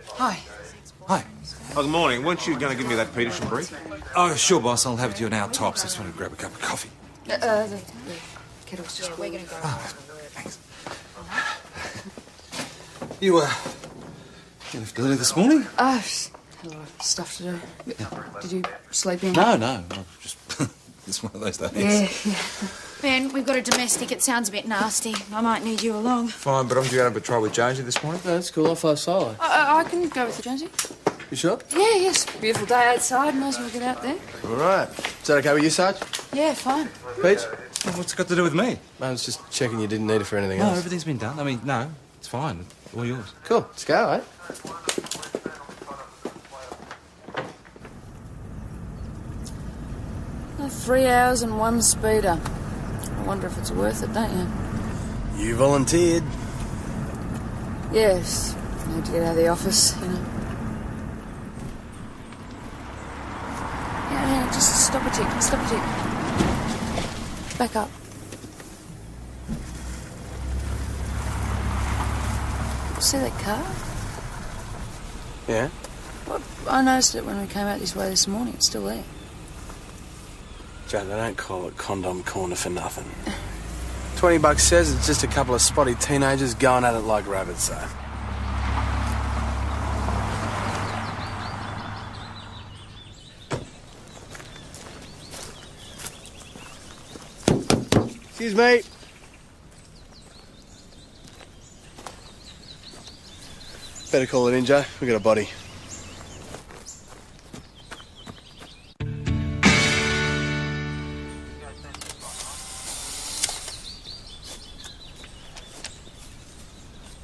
Hi. Hi. Oh, good morning. Weren't you going to give me that Peterson brief? Oh, sure, boss. I'll have it to you an hour tops. I just wanted to grab a cup of coffee. The kettle's just we're going to go. Oh, thanks. You left early this morning? Had a lot of stuff to do. Did you sleep in? No. Just it's one of those days. Yeah. Ben, we've got a domestic. It sounds a bit nasty. I might need you along. Fine, but I'm due out on patrol with Jonesy this morning. No, that's cool. I'll follow solo. I can go with you, Jonesy. You sure? Yeah, yes. Beautiful day outside. Might as well get out there. All right. Is that okay with you, Sarge? Yeah, fine. Peach? Well, what's it got to do with me? I was just checking you didn't need it for anything No, else. everything's been done. I mean, no, it's fine. All yours. Cool. Let's go, eh? Oh, 3 hours and 1 speeder. I wonder if it's worth it, don't you? You volunteered. Yes. Need to get out of the office, you know. Yeah, just stop a tick. Back up. See that car? Yeah? Well, I noticed it when we came out this way this morning. It's still there. Joe, they don't call it Condom Corner for nothing. $20 says it's just a couple of spotty teenagers going at it like rabbits, so. Excuse me. Better call it in, Joe. We got a body.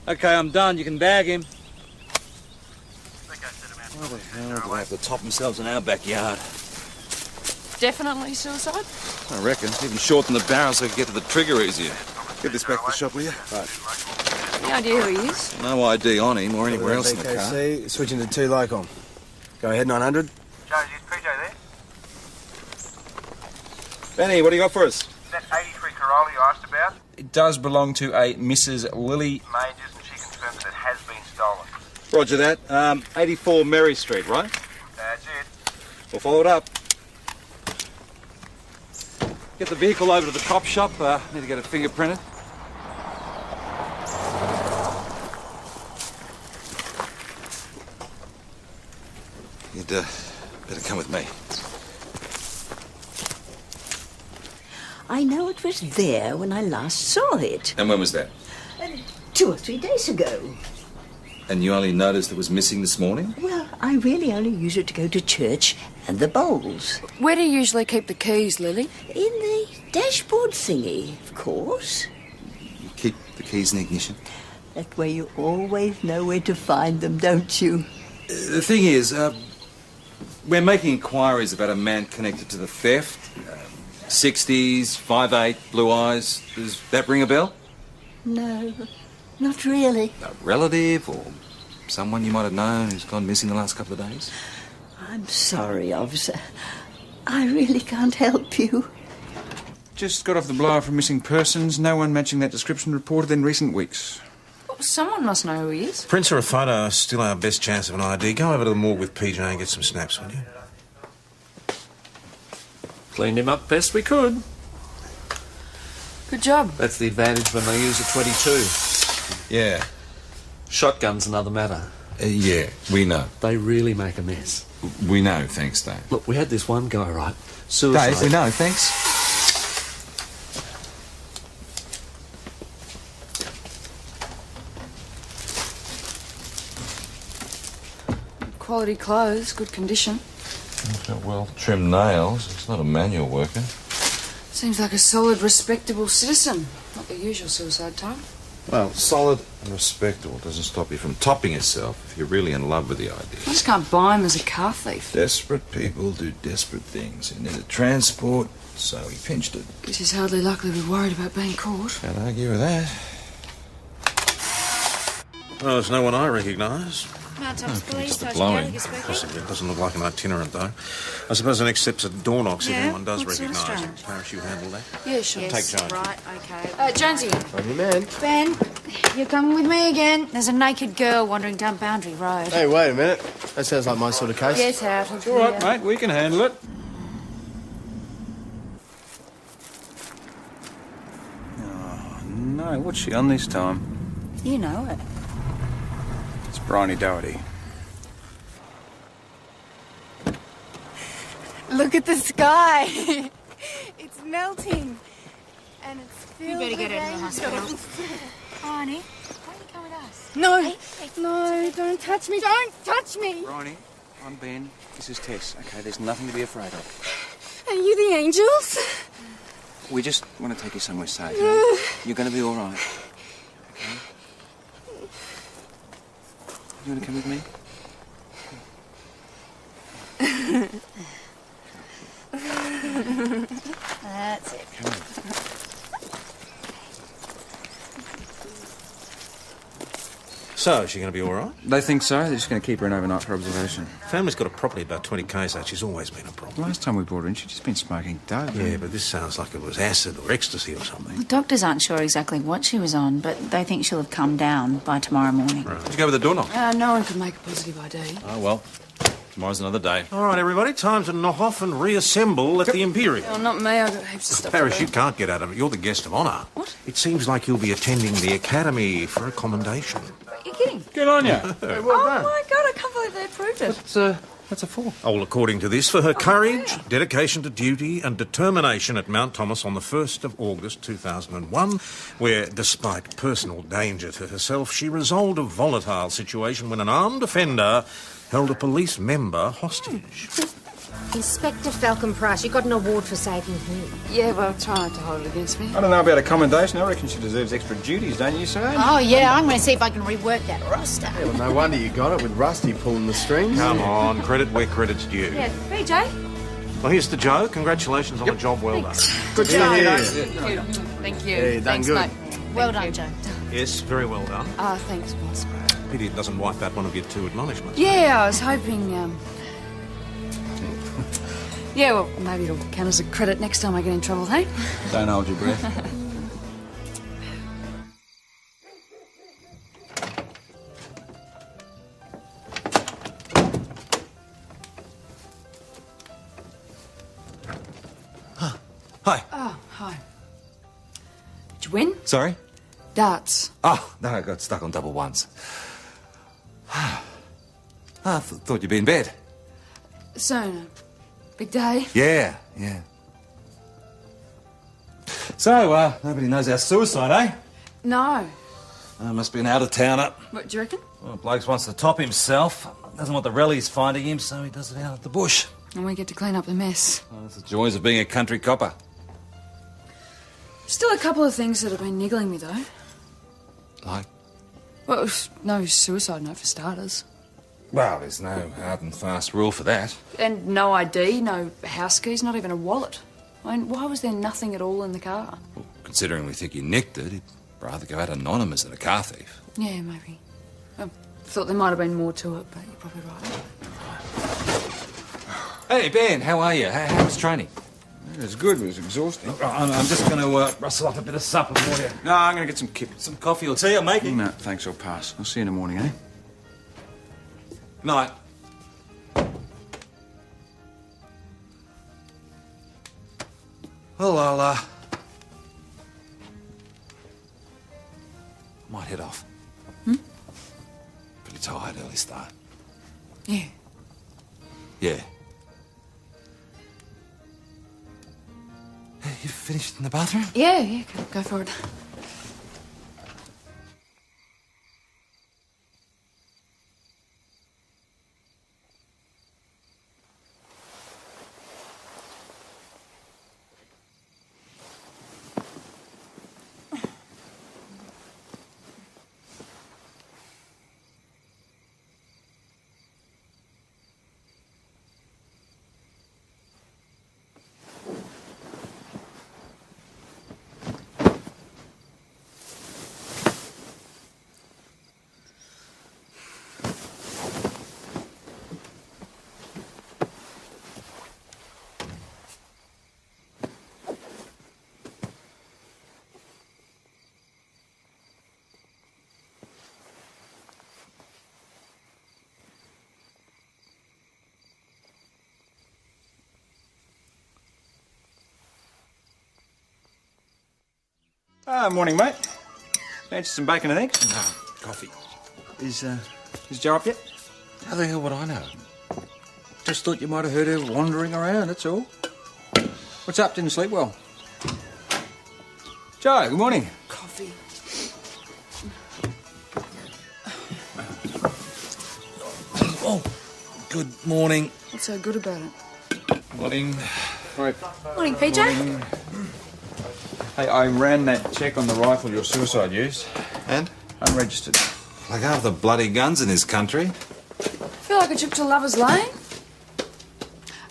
Okay, I'm done. You can bag him. Why the hell do they have to top themselves in our backyard? Definitely suicide? I reckon. Even shorten the barrel so I can get to the trigger easier. Get this back to the shop, will you? Right. Any idea who he is? No ID on him or anywhere else in the car. VKC, switching to 2 Locom. Go ahead, 900. Jones, is PJ there? Benny, what do you got for us? That 83 Corolla you asked about? It does belong to a Mrs. Lily. Majors, and she confirms that it has been stolen. Roger that. 84 Mary Street, right? That's it. We'll follow it up. Get the vehicle over to the cop shop. Need to get it fingerprinted. You'd better come with me. I know it was there when I last saw it. And when was that? 2 or 3 days ago. And you only noticed it was missing this morning? Well, I really only use it to go to church and the bowls. Where do you usually keep the keys, Lily? In the dashboard thingy, of course. You keep the keys in the ignition? That way you always know where to find them, don't you? The thing is, we're making inquiries about a man connected to the theft. 60s, 5'8", blue eyes. Does that ring a bell? No, not really. A relative or someone you might have known who's gone missing the last couple of days? I'm sorry, officer. I really can't help you. Just got off the blower from missing persons. No one matching that description reported in recent weeks. Well, someone must know who he is. Prints or a photo are still our best chance of an ID. Go over to the morgue with PJ and get some snaps, will you? Cleaned him up best we could. Good job. That's the advantage when they use a 22. Yeah. Shotgun's another matter. Yeah, we know. They really make a mess. We know, thanks, Dave. Look, we had this one guy, right? Suicide. Dave, we know, thanks. Quality clothes, good condition. Well, trimmed nails. It's not a manual worker. Seems like a solid, respectable citizen. Not the usual suicide type. Well, solid and respectable doesn't stop you from topping yourself if you're really in love with the I idea. just can't buy him as a car thief. Desperate people do desperate things. He needed transport, so he pinched it. Guess he's hardly likely to be worried about being caught. Can't argue with that. Well, there's no one I recognise. Mount Thomas Police, Mr. Sergeant Blowing. Gallagher speaking. Possibly. It doesn't look like an itinerant, though. I suppose the next step's at door knocks if Yeah? anyone does What's so recognise him. strange? Parish, you handle that? Yeah, sure. Yes, Take Jones. right, okay. Jonesy. Hey, man. Ben, you're coming with me again. There's a naked girl wandering down Boundary Road. Hey, wait a minute. That sounds like my sort of case. Get out of All right, here. mate, we can handle it. Oh, no, what's she on this time? You know it. It's Bryony Doherty. Look at the sky. It's melting. And it's filled better get with her to the hospital. angels. Honey, why don't you come with us? No, no, don't touch me. Don't touch me. Bryony, I'm Ben. This is Tess, okay? There's nothing to be afraid of. Are you the angels? We just want to take you somewhere safe. Eh? You're going to be all right. Okay? You want to come with me? That's it. So, is she going to be all right? They think so. They're just going to keep her in overnight for observation. Family's got a property about 20 k's out. She's always been a problem. Last time we brought her in, she'd just been smoking dope. Yeah, but this sounds like it was acid or ecstasy or something. The doctors aren't sure exactly what she was on, but they think she'll have calmed down by tomorrow morning. Did you go with the door knock? No one could make a positive ID. Oh, well. Tomorrow's another day. All right, everybody, time to knock off and reassemble at the Imperial. Oh, not me. I've got heaps of stuff Paris, to you do. can't get out of it. You're the guest of honour. What? It seems like you'll be attending the Academy for a commendation. You're kidding. Good on you. Oh, my God, I can't believe they approved it. What's it for? Oh, well, according to this, for her courage, dedication to duty and determination at Mount Thomas on the 1st of August 2001, where, despite personal danger to herself, she resolved a volatile situation when an armed offender held a police member hostage. Inspector Falcon Price, you got an award for saving him. Yeah, well, try not to hold it against me. I don't know about a commendation. I reckon she deserves extra duties, don't you, sir? Oh, yeah, I'm going to see if I can rework that roster. Well, no wonder you got it with Rusty pulling the strings. Come on, credit where credit's due. Yeah, BJ? Well, here's to Joe. Congratulations on a job well done. Good job. Yeah. Thank you. Yeah, you done Thanks, good. mate. Well done, Joe. Yes, very well done. Thanks, boss. Pity it doesn't wipe out one of your 2 acknowledgements. Yeah, I was hoping, Yeah, well, maybe it'll count as a credit next time I get in trouble, hey? Don't hold your breath. Hi. Oh, hi. Did you win? Sorry? Darts. Oh, no, I got stuck on double ones. I thought you'd be in bed. So, big day? Yeah. So, nobody knows our suicide, eh? No. Must be an out-of-towner. What, do you reckon? Well, Blokes wants to top himself. Doesn't want the rallies finding him, so he does it out at the bush. And we get to clean up the mess. Well, that's the joys of being a country copper. Still a couple of things that have been niggling me, though. Like? Well, no suicide note for starters. Well, there's no hard and fast rule for that. And no ID, no house keys, not even a wallet. I mean, why was there nothing at all in the car? Well, considering we think you nicked it, he'd rather go out anonymous than a car thief. Yeah, maybe. I thought there might have been more to it, but you're probably right. Hey, Ben, how are you? How was training? It was good, it was exhausting. I'm just going to rustle up a bit of supper for you. No, I'm going to get some kip. Some coffee or tea I'm making. No, thanks, I'll pass. I'll see you in the morning, eh? Night. Well, I might head off. Pretty tired, early start. Yeah. Yeah. Hey, you finished in the bathroom? Yeah, go for it. Morning, mate. Fancy some bacon and eggs? No, coffee. Is Jo up yet? How the hell would I know? Just thought you might have heard her wandering around, that's all. What's up? Didn't sleep well? Jo, good morning. Coffee. Oh, good morning. What's so good about it? Morning. Right. Morning, PJ. Morning. Hey, I ran that check on the rifle your suicide used. And? Unregistered. Like half the bloody guns in this country. Feel like a trip to Lover's Lane?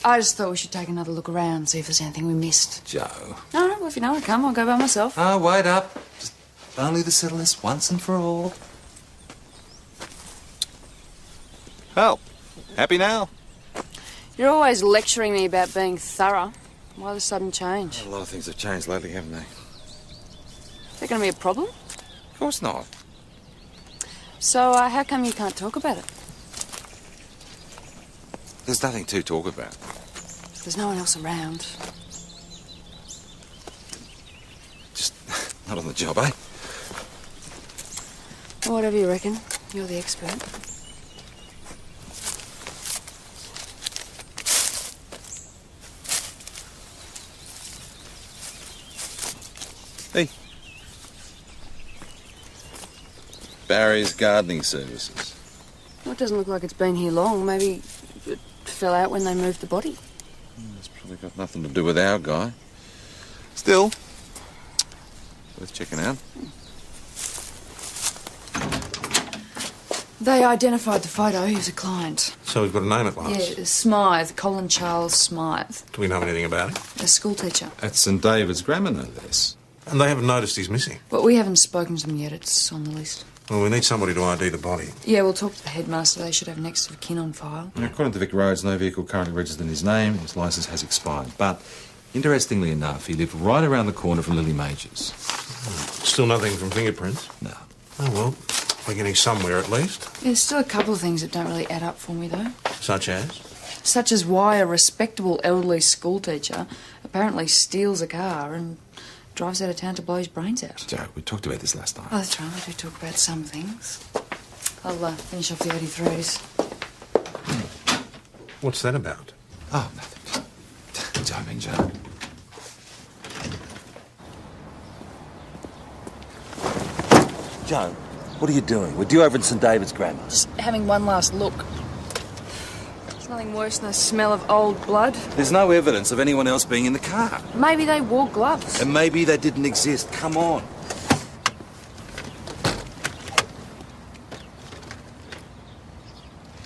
I just thought we should take another look around, see if there's anything we missed. Jo. No, well, if you know I come, I'll go by myself. Ah, wait up. Just only to settle this once and for all. Well, happy now? You're always lecturing me about being thorough. Why the sudden change? A lot of things have changed lately, haven't they? Is that going to be a problem? Of course not. So, how come you can't talk about it? There's nothing to talk about. There's no one else around. Just not on the job, eh? Well, whatever you reckon. You're the expert. Hey. Barry's Gardening Services. Well, it doesn't look like it's been here long. Maybe it fell out when they moved the body. It's probably got nothing to do with our guy. Still, worth checking out. They identified the photo. He was a client. So we've got a name at last. Yeah, Smythe. Colin Charles Smythe. Do we know anything about it? A school teacher. At St David's Grammar, no less. And they haven't noticed he's missing. But we haven't spoken to them yet. It's on the list. Well, we need somebody to ID the body. Yeah, we'll talk to the headmaster. They should have next of kin on file. Now, according to Vic Rhodes, no vehicle currently registered in his name. His licence has expired. But, interestingly enough, he lived right around the corner from Lily Majors. Still nothing from fingerprints? No. Oh, well, we're getting somewhere at least. There's still a couple of things that don't really add up for me, though. Such as? Such as why a respectable elderly schoolteacher apparently steals a car and drives out of town to blow his brains out. Jo, we talked about this last time. Oh, that's right. We do talk about some things. I'll finish off the 83s. What's that about? Oh, nothing. Timing, Jo. Jo, what are you doing? We're due over in St David's Grammar. Just having one last look. There's nothing worse than the smell of old blood. There's no evidence of anyone else being in the car. Maybe they wore gloves. And maybe they didn't exist. Come on.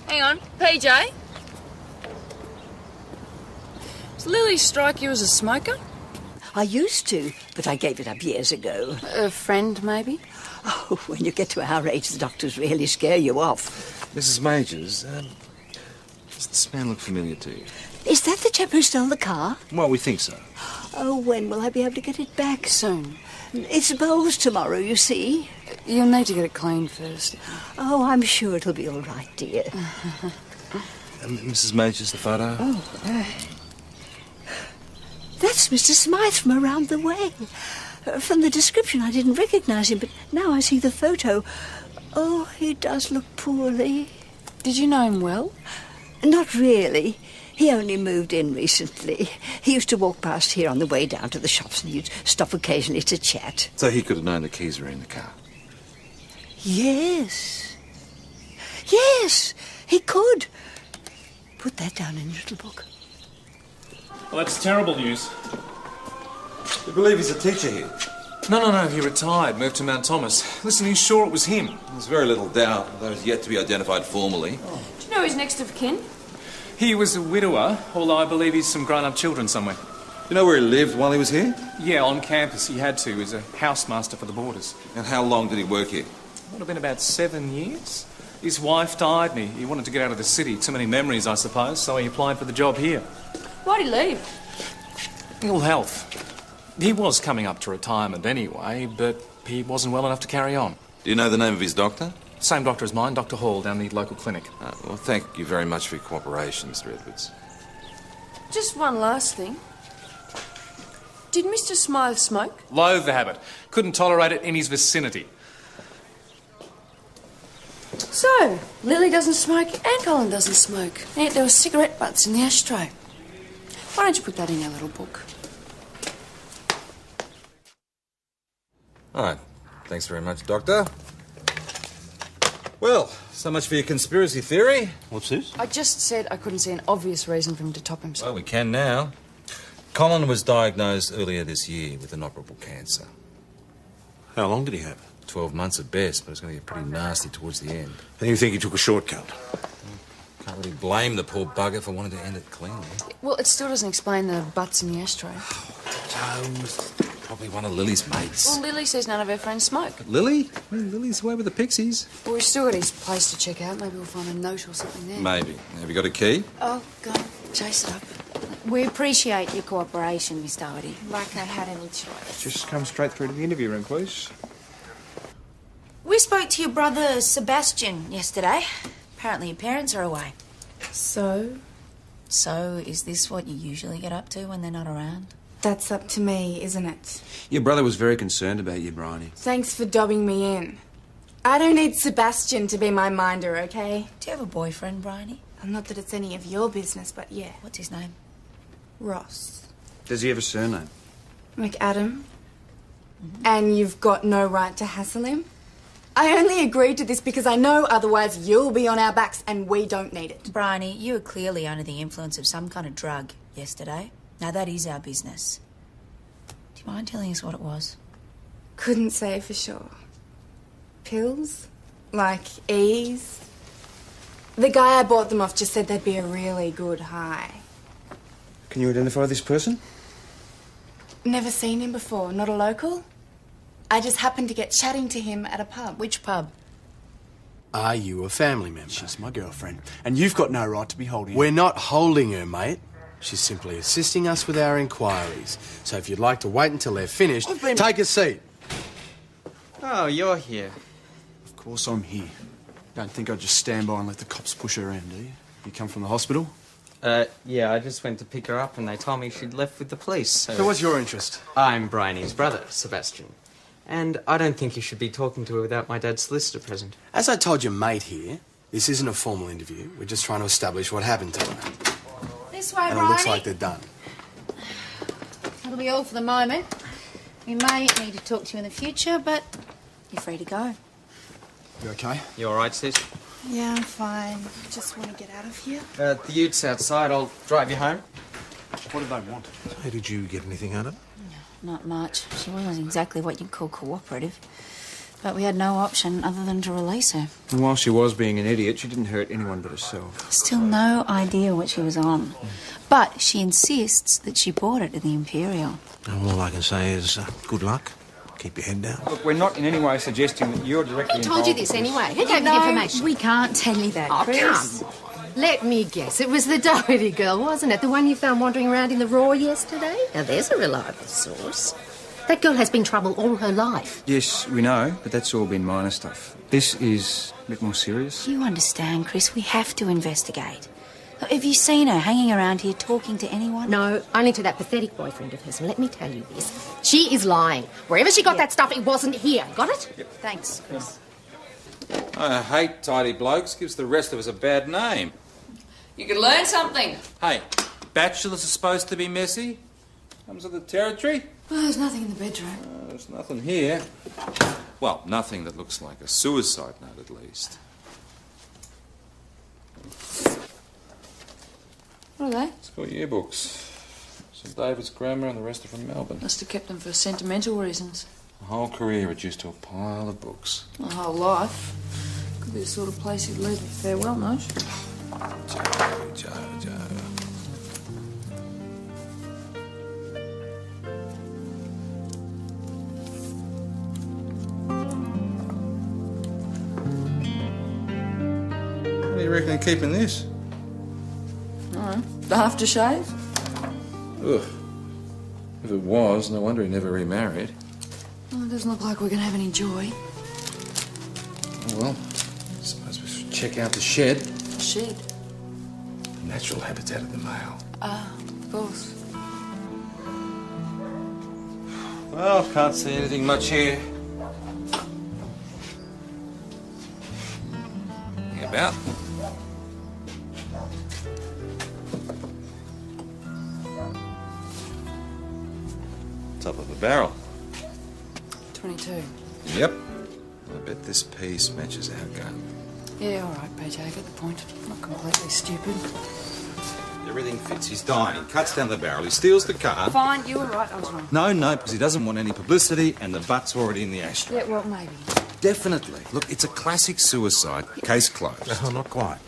Hang on, PJ. Does Lily strike you as a smoker? I used to, but I gave it up years ago. A friend, maybe? Oh, when you get to our age, the doctors really scare you off. Mrs. Majors, does this man look familiar to you? Is that the chap who stole the car? Well, we think so. Oh, when will I be able to get it back? Soon. It's bowls tomorrow, you see. You'll need to get it cleaned first. Oh, I'm sure it'll be all right, dear. Mrs. Majors, the photo? Oh, that's Mr. Smythe from around the way. From the description, I didn't recognise him, but now I see the photo. Oh, he does look poorly. Did you know him well? Not really. He only moved in recently. He used to walk past here on the way down to the shops, and he'd stop occasionally to chat. So he could have known the keys were in the car? Yes. Yes, he could. Put that down in your little book. Well, that's terrible news. You believe he's a teacher here? No, he retired, moved to Mount Thomas. Listen, he's sure it was him. There's very little doubt, although he's yet to be identified formally. Do you know his next of kin? He was a widower, although I believe he's some grown-up children somewhere. You know where he lived while he was here? Yeah, on campus. He had to. He was a housemaster for the boarders. And how long did he work here? Would have been about 7 years. His wife died and he wanted to get out of the city. Too many memories, I suppose, so he applied for the job here. Why'd he leave? Ill health. He was coming up to retirement anyway, but he wasn't well enough to carry on. Do you know the name of his doctor? Same doctor as mine, Dr. Hall, down the local clinic. Well, thank you very much for your cooperation, Mr. Edwards. Just one last thing. Did Mr. Smythe smoke? Loathe the habit. Couldn't tolerate it in his vicinity. So, Lily doesn't smoke and Colin doesn't smoke. And yet there were cigarette butts in the ashtray. Why don't you put that in your little book? All right. Thanks very much, Doctor. Well, so much for your conspiracy theory. What's this? I just said I couldn't see an obvious reason for him to top himself. Well, we can now. Colin was diagnosed earlier this year with inoperable cancer. How long did he have? 12 months at best, but it's going to get pretty nasty towards the end. And you think he took a shortcut? Can't really blame the poor bugger for wanting to end it cleanly. Well, it still doesn't explain the butts in the ashtray. Probably one of Lily's mates. Well, Lily says none of her friends smoke. Lily? Well, Lily's away with the pixies. Well, we've still got his place to check out. Maybe we'll find a note or something there. Maybe. Have you got a key? Oh, go on. Chase it up. We appreciate your cooperation, Miss Doherty. Like I had any choice. Just come straight through to the interview room, please. We spoke to your brother Sebastian yesterday. Apparently your parents are away. So? So, is this what you usually get up to when they're not around? That's up to me, isn't it? Your brother was very concerned about you, Bryony. Thanks for dobbing me in. I don't need Sebastian to be my minder, okay? Do you have a boyfriend, Bryony? Not that it's any of your business, but yeah. What's his name? Ross. Does he have a surname? Like Adam? And you've got no right to hassle him? I only agreed to this because I know otherwise you'll be on our backs and we don't need it. Bryony, you were clearly under the influence of some kind of drug yesterday. Now that is our business. Do you mind telling us what it was? Couldn't say for sure. Pills? Like Ease? The guy I bought them off just said they'd be a really good high. Can you identify this person? Never seen him before, not a local. I just happened to get chatting to him at a pub. Which pub? Are you a family member? She's my girlfriend, and you've got no right to be holding her. We're not holding her, mate. She's simply assisting us with our inquiries. So if you'd like to wait until they're finished, take a seat. Oh, you're here. Of course I'm here. Don't think I'd just stand by and let the cops push her around, do you? You come from the hospital? Yeah, I just went to pick her up and they told me she'd left with the police, So what's your interest? I'm Bryony's brother, Sebastian. And I don't think you should be talking to her without my dad's solicitor present. As I told your mate here, this isn't a formal interview. We're just trying to establish what happened to her. This way, And Bryony. it looks like they're done. That'll be all for the moment. We may need to talk to you in the future, but you're free to go. You okay? You all right, sis? Yeah, I'm fine. Just want to get out of here. The ute's outside. I'll drive you home. What do they want? Hey, did you get anything out of it? Not much. She wasn't exactly what you'd call cooperative. But we had no option other than to release her. And while she was being an idiot, she didn't hurt anyone but herself. Still no idea what she was on. But she insists that she bought it at the Imperial. All I can say is good luck. Keep your head down. Look, we're not in any way suggesting that you're directly involved. I told you this anyway. Who gave me the information? We can't tell you that, Oh, Chris. come. Let me guess. It was the Doherty girl, wasn't it? The one you found wandering around in the Raw yesterday? Now, there's a reliable source. That girl has been trouble all her life. Yes, we know, but that's all been minor stuff. This is a bit more serious. You understand, Chris, we have to investigate. Have you seen her hanging around here talking to anyone? No, only to that pathetic boyfriend of hers. And let me tell you this. She is lying. Wherever she got that stuff, it wasn't here. Got it? Yep. Thanks, Chris. I hate tidy blokes. Gives the rest of us a bad name. You could learn something. Hey, bachelors are supposed to be messy. Comes with the territory. Well, there's nothing in the bedroom. There's nothing here. Well, nothing that looks like a suicide note, at least. What are they? School yearbooks. St David's Grammar and the rest are from Melbourne. Must have kept them for sentimental reasons. A whole career reduced to a pile of books. A whole life. Could be the sort of place you'd leave a farewell note. Joe. What do you reckon of keeping this? The aftershave? Ugh. If it was, no wonder he never remarried. Well, it doesn't look like we're going to have any joy. Oh, well, I suppose we should check out the shed. Shed? The natural habitat of the male. Of course. Well, can't see anything much here. Hang about. Top of the barrel. 22. Yep. I bet this piece matches our gun. Yeah, all right, PJ, I get the point. Not completely stupid. Everything fits. He's dying. He cuts down the barrel. He steals the car. Fine, you were right, I was wrong. No, because he doesn't want any publicity and the butt's already in the ashtray. Yeah, well, maybe. Definitely. Look, it's a classic suicide. Case closed. Oh, not quite.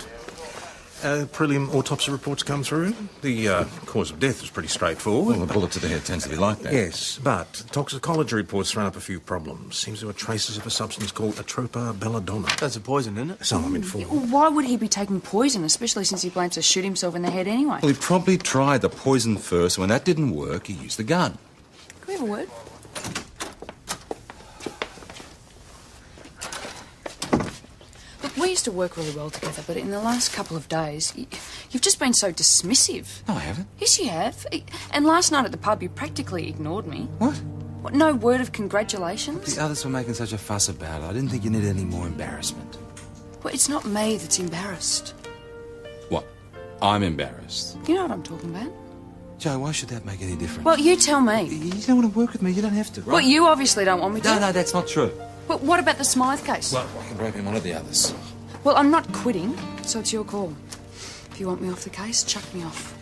Prelim autopsy reports come through. The cause of death is pretty straightforward. Well, the bullet to the head tends to be like that. Yes, but toxicology reports thrown up a few problems. Seems there were traces of a substance called Atropa belladonna. That's a poison, isn't it? So I'm informed. Well, why would he be taking poison, especially since he plans to shoot himself in the head anyway? Well, he probably tried the poison first, and when that didn't work, he used the gun. Can we have a word? Look, we used to work really well together, but in the last couple of days, you've just been so dismissive. No, I haven't. Yes, you have. And last night at the pub, you practically ignored me. What? What, no word of congratulations? The others were making such a fuss about it. I didn't think you needed any more embarrassment. Well, it's not me that's embarrassed. What? I'm embarrassed. You know what I'm talking about? Joe, why should that make any difference? Well, you tell me. You don't want to work with me. You don't have to, right? Well, you obviously don't want me to. No, that's not true. But what about the Smythe case? Well, I can break in one of the others. Well, I'm not quitting, so it's your call. If you want me off the case, chuck me off.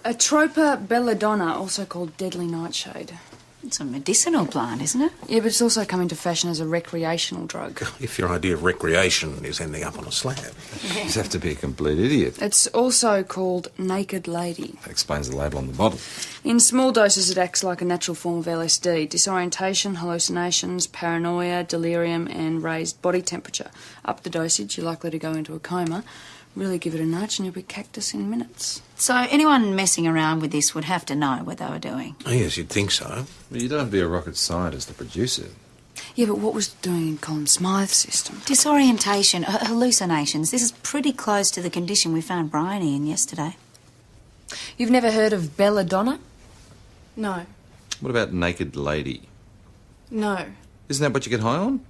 Atropa belladonna, also called deadly nightshade. It's a medicinal plant, isn't it? Yeah, but it's also come into fashion as a recreational drug. If your idea of recreation is ending up on a slab. You just have to be a complete idiot. It's also called Naked Lady. That explains the label on the bottle. In small doses, it acts like a natural form of LSD. Disorientation, hallucinations, paranoia, delirium and raised body temperature. Up the dosage, you're likely to go into a coma. Really give it a nudge and you'll be cactus in minutes. So anyone messing around with this would have to know what they were doing. Oh, yes, you'd think so. Well, you don't have to be a rocket scientist to produce it. Yeah, but what was it doing in Colin Smythe's system? Disorientation, hallucinations. This is pretty close to the condition we found Bryony in yesterday. You've never heard of belladonna? No. What about Naked Lady? No. Isn't that what you get high on?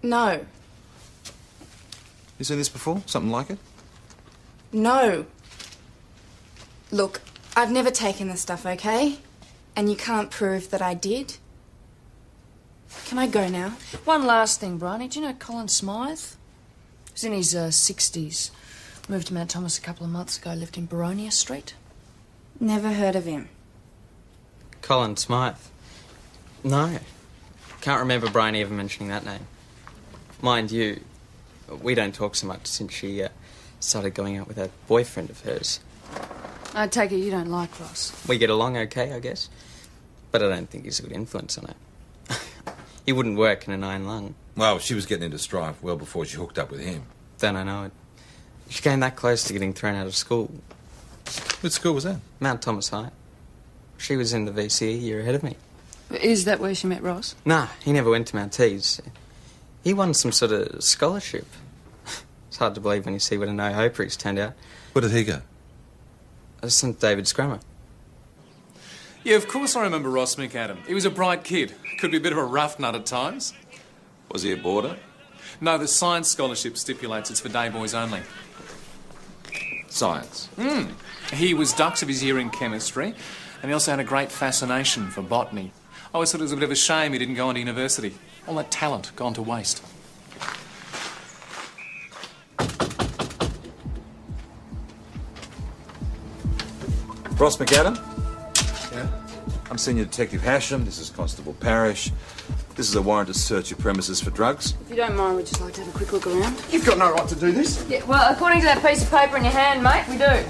No. You seen this before? Something like it? No. Look, I've never taken this stuff, okay? And you can't prove that I did. Can I go now? One last thing, Bryony. Do you know Colin Smythe? He was in his 60s. Moved to Mount Thomas a couple of months ago, lived in Baronia Street. Never heard of him. Colin Smythe? No. Can't remember Bryony ever mentioning that name. Mind you, we don't talk so much since she started going out with a boyfriend of hers. I take it you don't like Ross. We get along okay, I guess. But I don't think he's a good influence on her. He wouldn't work in an iron lung. Well, she was getting into strife well before she hooked up with him. Don't I know it. She came that close to getting thrown out of school. What school was that? Mount Thomas High. She was in the VC a year ahead of me. Is that where she met Ross? Nah, he never went to Mount Tees. He won some sort of scholarship. It's hard to believe when you see what a no-hoper he's turned out. Where did he go? St David's Grammar. Yeah, of course I remember Ross McAdam. He was a bright kid. Could be a bit of a rough nut at times. Was he a boarder? No, the science scholarship stipulates it's for day boys only. Science? He was dux of his year in chemistry, and he also had a great fascination for botany. I always thought it was a bit of a shame he didn't go on to university. All that talent gone to waste. Ross McAdam? Yeah? I'm Senior Detective Hasham. This is Constable Parrish. This is a warrant to search your premises for drugs. If you don't mind, we'd just like to have a quick look around. You've got no right to do this. Yeah, well, according to that piece of paper in your hand, mate, we do.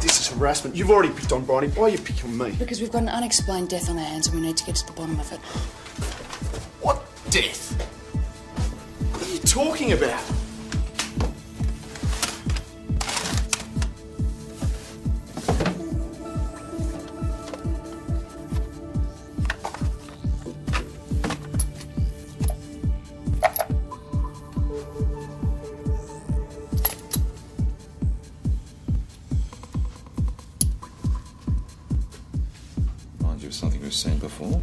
This is harassment. You've already picked on Bryony. Why are you picking on me? Because we've got an unexplained death on our hands and we need to get to the bottom of it. What death? What are you talking about? seen before.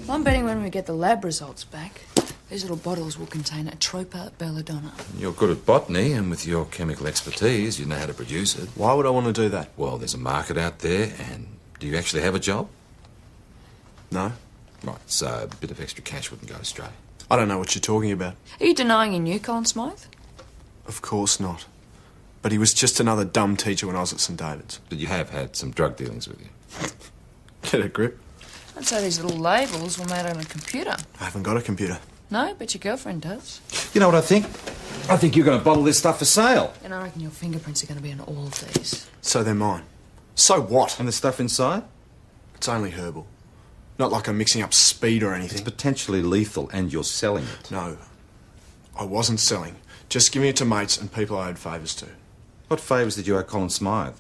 Well, I'm betting when we get the lab results back, these little bottles will contain Atropa belladonna. You're good at botany, and with your chemical expertise, you know how to produce it. Why would I want to do that? Well, there's a market out there, and do you actually have a job? No. Right, so a bit of extra cash wouldn't go astray. I don't know what you're talking about. Are you denying you knew Colin Smythe? Of course not. But he was just another dumb teacher when I was at St David's. But you have had some drug dealings with you. Get a grip. I'd say these little labels were made on a computer. I haven't got a computer. No, but your girlfriend does. You know what I think? I think you're going to bottle this stuff for sale. And I reckon your fingerprints are going to be on all of these. So they're mine. So what? And the stuff inside? It's only herbal. Not like I'm mixing up speed or anything. It's potentially lethal, and you're selling it. No. I wasn't selling. Just giving it to mates and people I owed favours to. What favours did you owe Colin Smythe?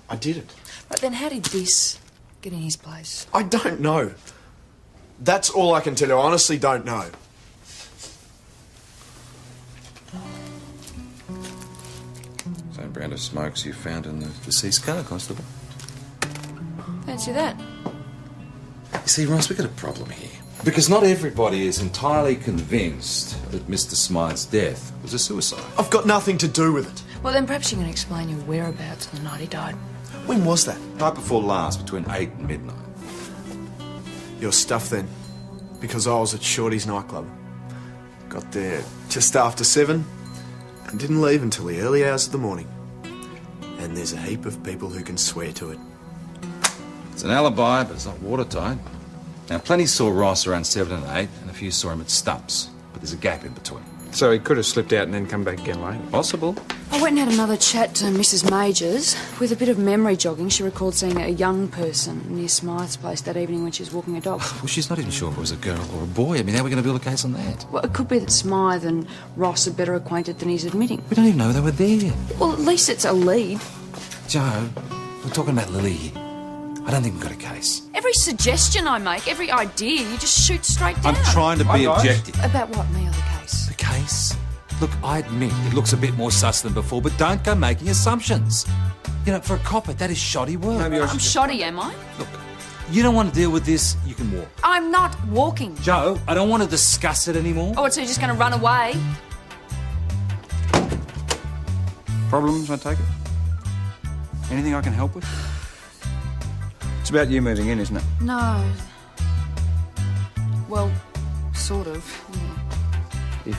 I did it. Right, then how did this get in his place? I don't know. That's all I can tell you. I honestly don't know. Same brand of smokes you found in the deceased car, Constable. Fancy that. You see, Ross, we've got a problem here. Because not everybody is entirely convinced that Mr. Smythe's death was a suicide. I've got nothing to do with it. Well, then perhaps you can explain your whereabouts on the night he died. When was that? Night before last, between 8 and midnight. Your stuff, then. Because I was at Shorty's nightclub. Got there just after 7 and didn't leave until the early hours of the morning. And there's a heap of people who can swear to it. It's an alibi, but it's not watertight. Now, plenty saw Ross around 7 and 8, and a few saw him at Stumps, but there's a gap in between. So he could have slipped out and then come back again later? Possible. I went and had another chat to Mrs. Majors. With a bit of memory jogging, she recalled seeing a young person near Smythe's place that evening when she was walking her dog. Well, she's not even sure if it was a girl or a boy. I mean, how are we going to build a case on that? Well, it could be that Smythe and Ross are better acquainted than he's admitting. We don't even know they were there. Well, at least it's a lead. Joe, we're talking about Lily here. I don't think we've got a case. Every suggestion I make, every idea, you just shoot straight down. I'm trying to be objective. About what, me or the case? The case? Look, I admit it looks a bit more sus than before, but don't go making assumptions. You know, for a copper, that is shoddy work. I'm shoddy, am I? Look, you don't want to deal with this, you can walk. I'm not walking. Joe, I don't want to discuss it anymore. Oh, so you're just going to run away? Problems, I take it? Anything I can help with? It's about you moving in, isn't it? No. Well, sort of, yeah. If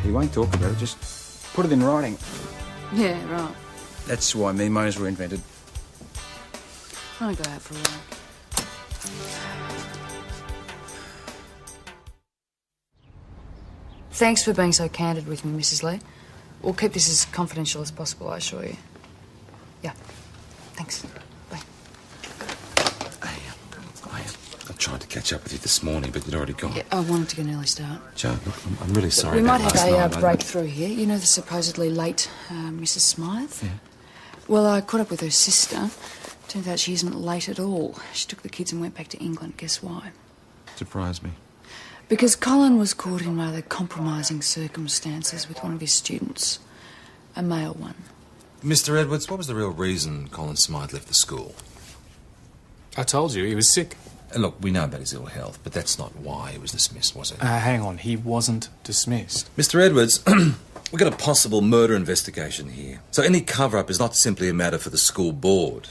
he won't talk about it, just put it in writing. Yeah, right. That's why memos were invented. I'll go out for a walk. Thanks for being so candid with me, Mrs. Lee. We'll keep this as confidential as possible, I assure you. Yeah. Thanks. Bye. I tried to catch up with you this morning, but you'd already gone. Yeah, I wanted to get an early start. Joe, look, I'm really sorry. We might about have last a night. breakthrough here. You know the supposedly late Mrs. Smythe? Yeah. Well, I caught up with her sister. Turns out she isn't late at all. She took the kids and went back to England. Guess why? Surprised me. Because Colin was caught in rather compromising circumstances with one of his students. A male one. Mr. Edwards, what was the real reason Colin Smythe left the school? I told you, he was sick. Look, we know about his ill health, but that's not why he was dismissed, was it? Hang on, he wasn't dismissed. Mr. Edwards, we've got a possible murder investigation here. So any cover-up is not simply a matter for the school board.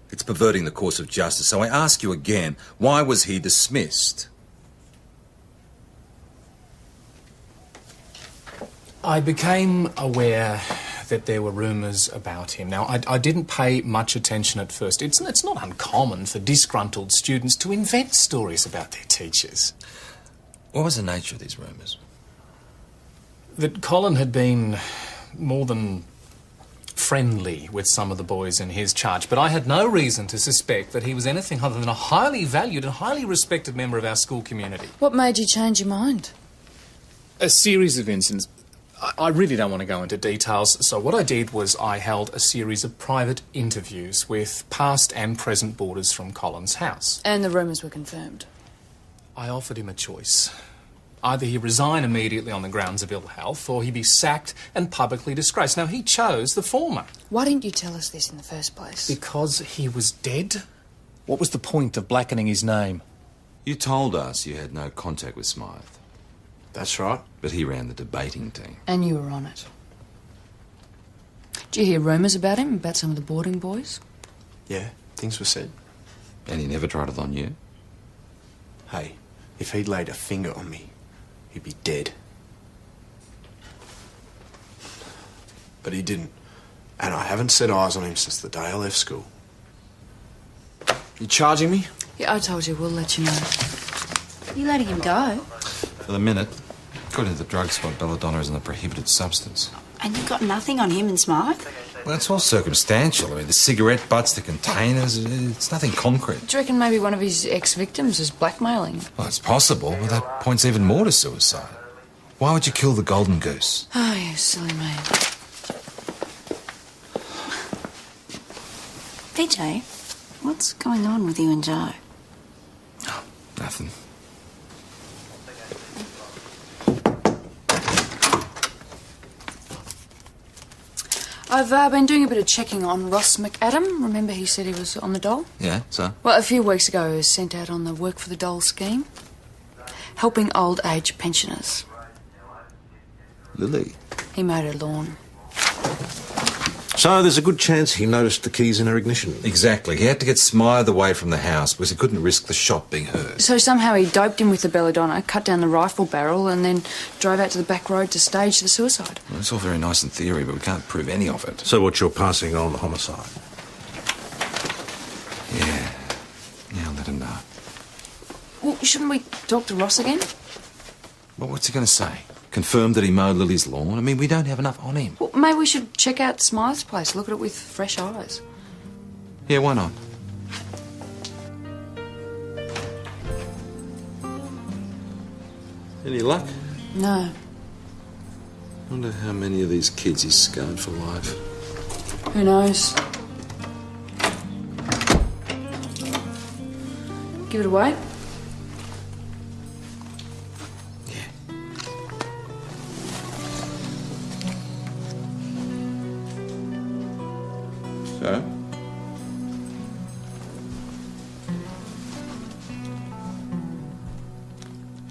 It's perverting the course of justice. So I ask you again, why was he dismissed? I became aware that there were rumours about him. Now, I didn't pay much attention at first. It's not uncommon for disgruntled students to invent stories about their teachers. What was the nature of these rumours? That Colin had been more than friendly with some of the boys in his charge, but I had no reason to suspect that he was anything other than a highly valued and highly respected member of our school community. What made you change your mind? A series of incidents. I really don't want to go into details, so what I did was I held a series of private interviews with past and present boarders from Colin's house. And the rumours were confirmed. I offered him a choice. Either he resign immediately on the grounds of ill health, or he be sacked and publicly disgraced. Now, he chose the former. Why didn't you tell us this in the first place? Because he was dead. What was the point of blackening his name? You told us you had no contact with Smythe. That's right. But he ran the debating team. And you were on it. Did you hear rumours about him, about some of the boarding boys? Yeah, things were said. And he never tried it on you? Hey, if he'd laid a finger on me, he'd be dead. But he didn't. And I haven't set eyes on him since the day I left school. You charging me? Yeah, I told you, we'll let you know. You letting him go? For the minute, according to the drug squad, belladonna isn't a prohibited substance. And you've got nothing on him and Smythe? Well, it's all circumstantial. I mean, the cigarette butts, the containers, it's nothing concrete. Do you reckon maybe one of his ex-victims is blackmailing? Well, it's possible, but that points even more to suicide. Why would you kill the golden goose? Oh, you silly man. PJ, what's going on with you and Joe? Oh, nothing. I've been doing a bit of checking on Ross McAdam. Remember he said he was on the dole? Yeah, so? Well, a few weeks ago he was sent out on the Work for the Dole scheme, helping old age pensioners. Lily? He mowed her lawn. So there's a good chance he noticed the keys in her ignition. Exactly. He had to get Smythe away from the house because he couldn't risk the shot being heard. So somehow he doped him with the belladonna, cut down the rifle barrel, and then drove out to the back road to stage the suicide. Well, it's all very nice in theory, but we can't prove any of it. So what, you're passing on the homicide? Yeah. Yeah, I'll let him know. Well, shouldn't we talk to Ross again? Well, what's he going to say? Confirm that he mowed Lily's lawn? I mean, we don't have enough on him. Well, maybe we should check out Smythe's place, look at it with fresh eyes. Yeah, why not? Any luck? No. Wonder how many of these kids he's scarred for life. Who knows? Give it away. So?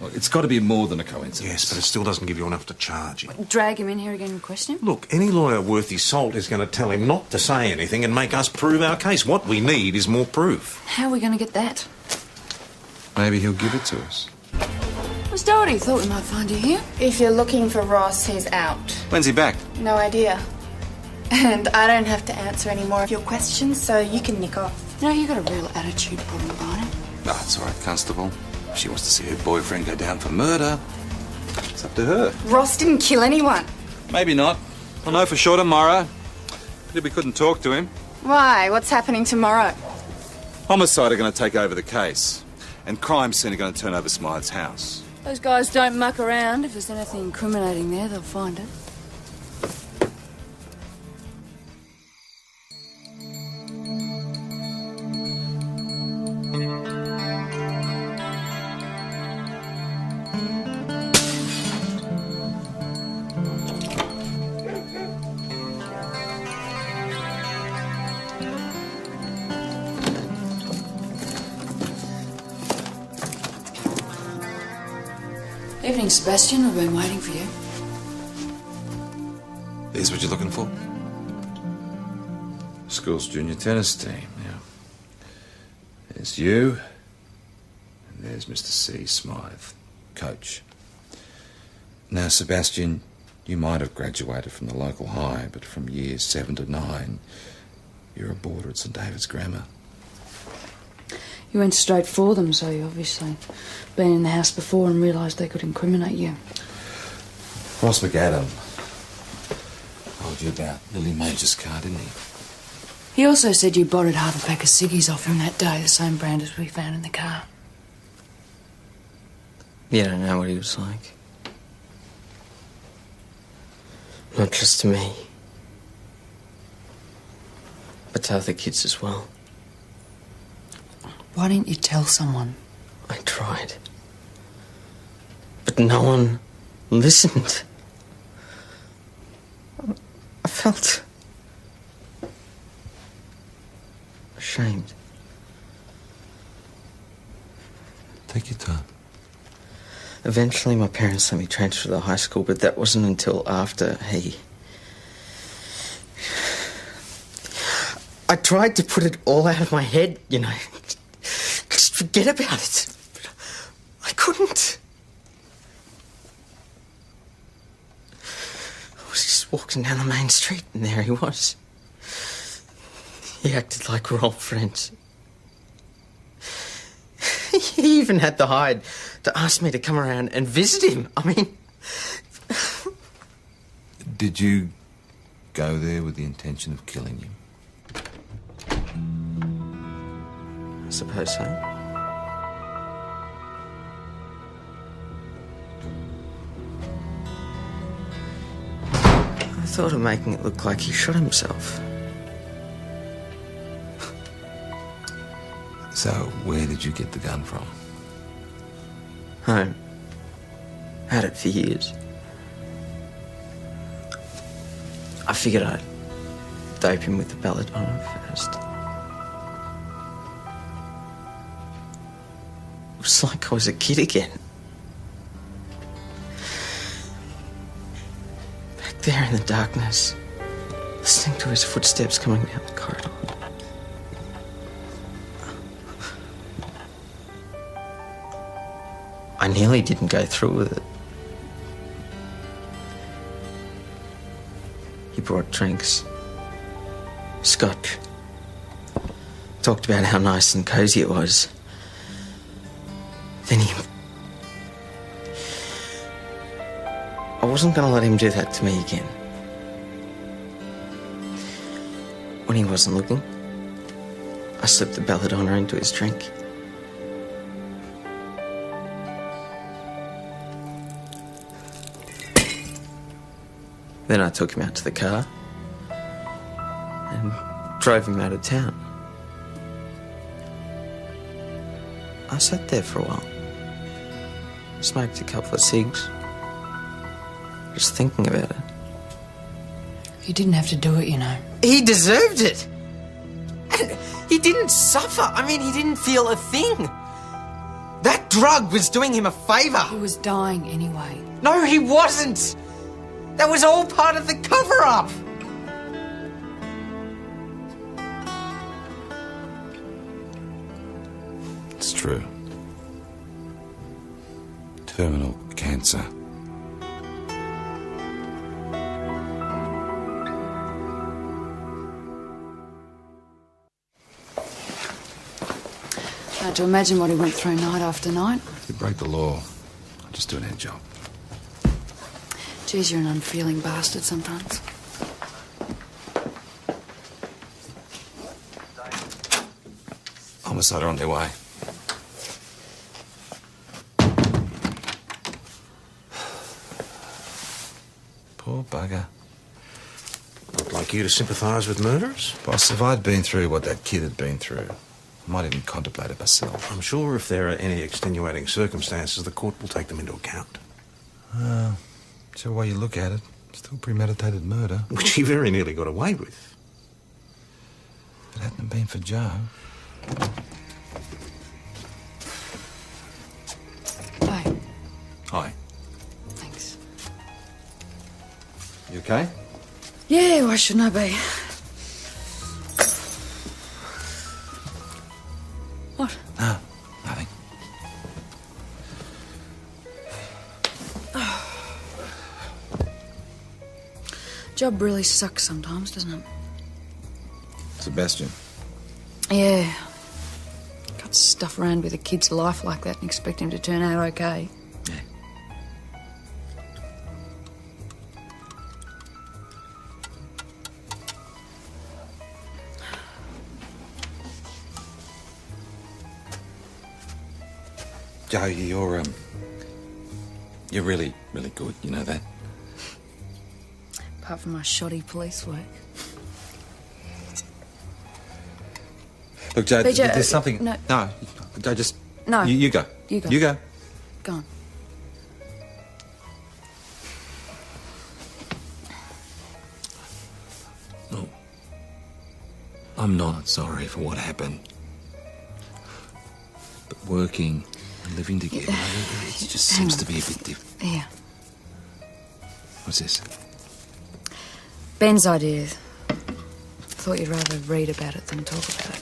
Well, it's got to be more than a coincidence. Yes, but it still doesn't give you enough to charge him. Drag him in here again and question him? Look, any lawyer worth his salt is going to tell him not to say anything and make us prove our case. What we need is more proof. How are we going to get that? Maybe he'll give it to us. Miss Doherty, thought we might find you here. If you're looking for Ross, he's out. When's he back? No idea. And I don't have to answer any more of your questions, so you can nick off. You know, you got a real attitude problem, Barney. No, it's all right, Constable. If she wants to see her boyfriend go down for murder, it's up to her. Ross didn't kill anyone. Maybe not. I'll know for sure tomorrow. But if we couldn't talk to him. Why? What's happening tomorrow? Homicide are going to take over the case. And crime scene are going to turn over Smythe's house. Those guys don't muck around. If there's anything incriminating there, they'll find it. Evening, Sebastian. We've been waiting for you. Here's what you're looking for? School's junior tennis team, yeah. There's you, and there's Mr. C. Smythe, coach. Now, Sebastian, you might have graduated from the local high, but from years 7 to 9, you're a boarder at St. David's Grammar. You went straight for them, so you obviously been in the house before and realised they could incriminate you. Ross McAdam told you about Lily Major's car, didn't he? He also said you borrowed half a pack of ciggies off him that day, the same brand as we found in the car. You don't know what he was like. Not just to me, but to other kids as well. Why didn't you tell someone? I tried. But no one listened. I felt ashamed. Take your time. Eventually, my parents let me transfer to the high school, but that wasn't until after he... I tried to put it all out of my head, you know. Just forget about it. But I couldn't. I was just walking down the main street, and there he was. He acted like we're old friends. He even had the hide to ask me to come around and visit him. I mean... Did you go there with the intention of killing him? I suppose so. I thought of making it look like he shot himself. So, where did you get the gun from? Home. Had it for years. I figured I'd dope him with the belladonna first. It was like I was a kid again. Back there in the darkness, listening to his footsteps coming down the corridor. I nearly didn't go through with it. He brought drinks. Scotch. Talked about how nice and cosy it was. Then I wasn't going to let him do that to me again. When he wasn't looking, I slipped the belladonna into his drink. Then I took him out to the car and drove him out of town. I sat there for a while, smoked a couple of cigs, just thinking about it. You didn't have to do it, you know. He deserved it! And he didn't suffer. I mean, he didn't feel a thing. That drug was doing him a favour. He was dying anyway. No, he wasn't! That was all part of the cover-up! It's true. Terminal cancer. Hard to imagine what he went through night after night. You break the law. I'm just doing our job. Geez, you're an unfeeling bastard sometimes. Homicide are on their way. Poor bugger. I'd like you to sympathise with murderers? Boss, if I'd been through what that kid had been through, I might even contemplate it myself. I'm sure if there are any extenuating circumstances, the court will take them into account. Whichever way you look at it, still premeditated murder. Which he very nearly got away with. If it hadn't been for Joe. Hi. Hi. Thanks. You okay? Yeah, why shouldn't I be? What? No, nothing. Job really sucks sometimes, doesn't it? Sebastian. Yeah. Got to stuff around with a kid's life like that and expect him to turn out okay. Yeah. Joe, you're really, really good, you know that? Apart from my shoddy police work. Look, Joe, BJ, there's something... no. No, Joe, just... No. You go. You go. You go. Go on. No. I'm not sorry for what happened. But working Living together. It just seems to be a bit different. Yeah. What's this? Ben's idea. Thought you'd rather read about it than talk about it.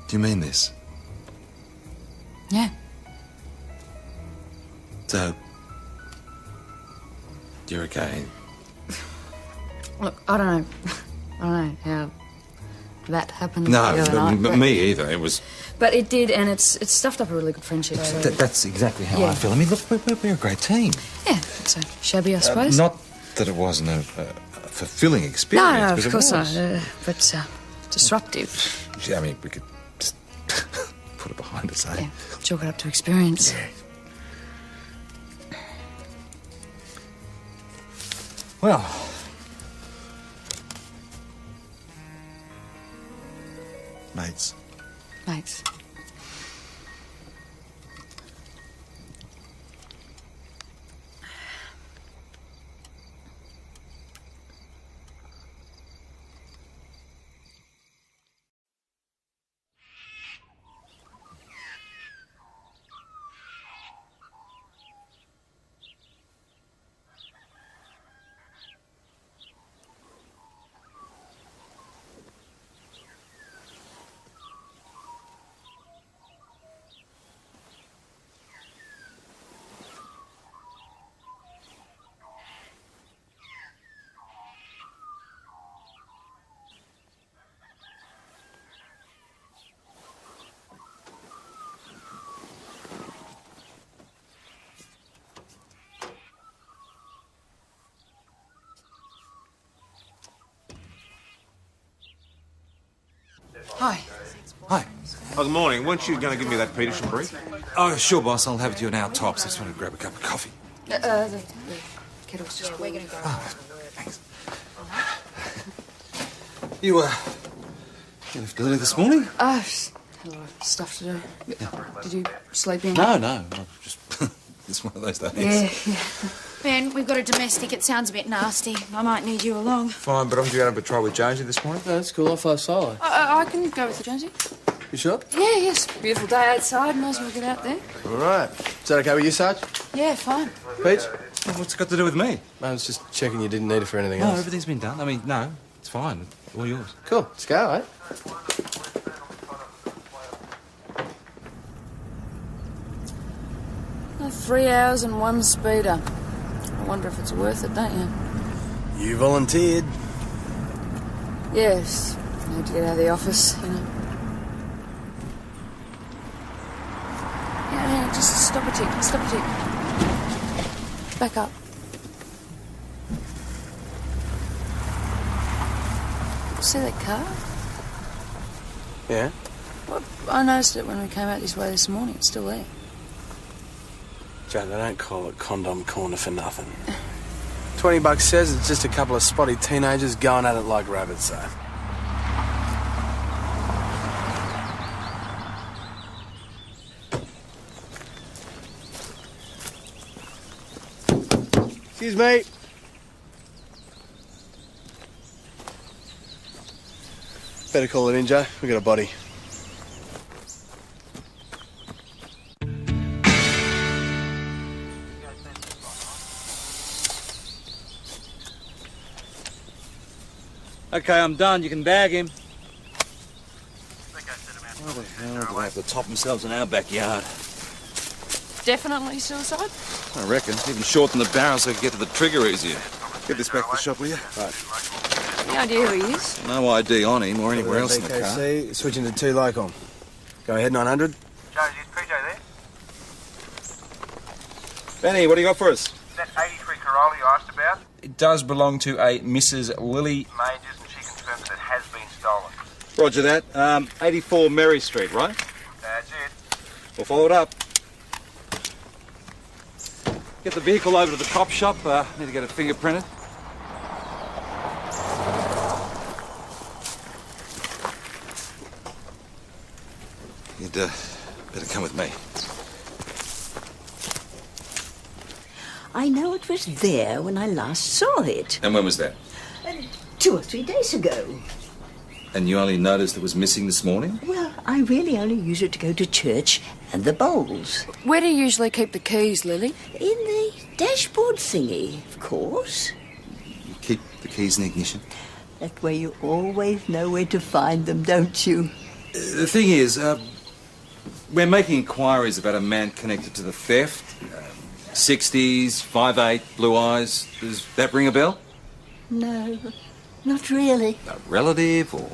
Do you mean this? Yeah. So, you're okay? Look, I don't know. I don't know how that happened. No, the other night, me either. It was. But it did, and it's stuffed up a really good friendship. So. That's exactly how I Yeah. feel. I mean, look, we're a great team. Yeah, it's a shabby, I suppose. Not that it wasn't a fulfilling experience. No, because of it course was. not. But disruptive. Yeah, I mean, we could just put it behind us, eh? Yeah, chalk it up to experience. Yeah. Well, mates. Mates. Hi. Hi. Oh, good morning. Weren't you going to give me that Peterson brief? Oh, sure, boss. I'll have it to you an hour tops. I just want to grab a cup of coffee. The kettle's just... We're going to go. Thanks. You left early this morning? Had a lot of stuff to do. Did you sleep in? No. I just... it's one of those days. Yeah. Ben, we've got a domestic. It sounds a bit nasty. I might need you along. Fine, but I'm due out on patrol with Jonesy this morning. No, that's cool. I'll fly solo. I can go with you, Jonesy. You sure? Yeah, yes. Beautiful day outside. Might as well get out there. All right. Is that okay with you, Sarge? Yeah, fine. Peach? Well, what's it got to do with me? I was just checking you didn't need it for anything No, else. everything's been done. I mean, no, it's fine. All yours. Cool. Let's go, eh? 3 hours and 1 speeder. I wonder if it's worth it, don't you? You volunteered. Yes. I need to get out of the office, you know. Yeah, just stop a tick. Stop a tick. Back up. See that car? Yeah? Well, I noticed it when we came out this way this morning. It's still there. Joe, they don't call it Condom Corner for nothing. $20 says it's just a couple of spotty teenagers going at it like rabbits, so. Excuse me. Better call it in, Joe. We got a body. Okay, I'm done. You can bag him. Why the hell do they have to top themselves in our backyard? Definitely suicide? I reckon. Even shorten the barrel so I can get to the trigger easier. Get this back to the shop, will you? Right. Any idea who he is? No ID on him or anywhere else in the car. BKC, switching to 2 Locom. Go ahead, 900. Jones, is PJ there? Benny, what do you got for us? That 83 Corolla you asked about? It does belong to a Mrs. Lily. Majors, and she confirms it has been stolen. Roger that. 84 Mary Street, right? That's it. We'll follow it up. Get the vehicle over to the cop shop. Need to get it fingerprinted. Better come with me. I know it was there when I last saw it. And when was that? 2 or 3 days ago. And you only noticed it was missing this morning? Well, I really only use it to go to church and the bowls. Where do you usually keep the keys, Lily? In the dashboard thingy, of course. You keep the keys in the ignition? That way you always know where to find them, don't you? The thing is, we're making inquiries about a man connected to the theft. 60s, 5'8", blue eyes. Does that ring a bell? No, not really. A relative or